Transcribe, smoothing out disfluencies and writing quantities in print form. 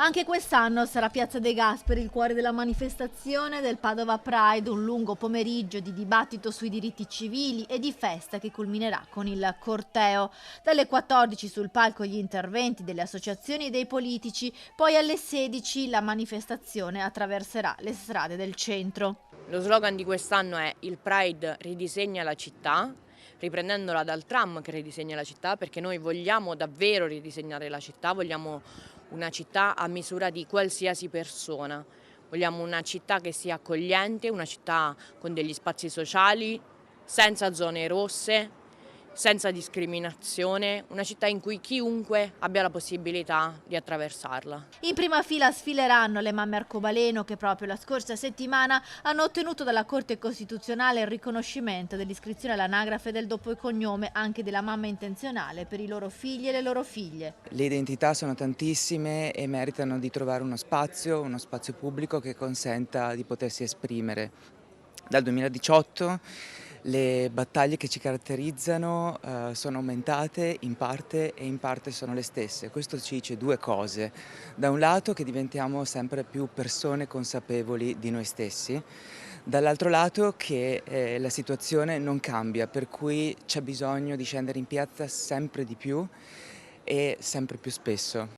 Anche quest'anno sarà Piazza De Gasperi il cuore della manifestazione del Padova Pride, un lungo pomeriggio di dibattito sui diritti civili e di festa che culminerà con il corteo. Dalle 14 sul palco gli interventi delle associazioni e dei politici, poi alle 16 la manifestazione attraverserà le strade del centro. Lo slogan di quest'anno è "Il Pride ridisegna la città", riprendendola dal tram che ridisegna la città, perché noi vogliamo davvero ridisegnare la città, vogliamo una città a misura di qualsiasi persona. Vogliamo una città che sia accogliente, una città con degli spazi sociali, senza zone rosse, senza discriminazione, una città in cui chiunque abbia la possibilità di attraversarla. In prima fila sfileranno le mamme arcobaleno che proprio la scorsa settimana hanno ottenuto dalla Corte Costituzionale il riconoscimento dell'iscrizione all'anagrafe del doppio cognome anche della mamma intenzionale per i loro figli e le loro figlie. Le identità sono tantissime e meritano di trovare uno spazio pubblico che consenta di potersi esprimere. Dal 2018 le battaglie che ci caratterizzano sono aumentate in parte e in parte sono le stesse. Questo ci dice due cose. Da un lato che diventiamo sempre più persone consapevoli di noi stessi, dall'altro lato che la situazione non cambia, per cui c'è bisogno di scendere in piazza sempre di più e sempre più spesso.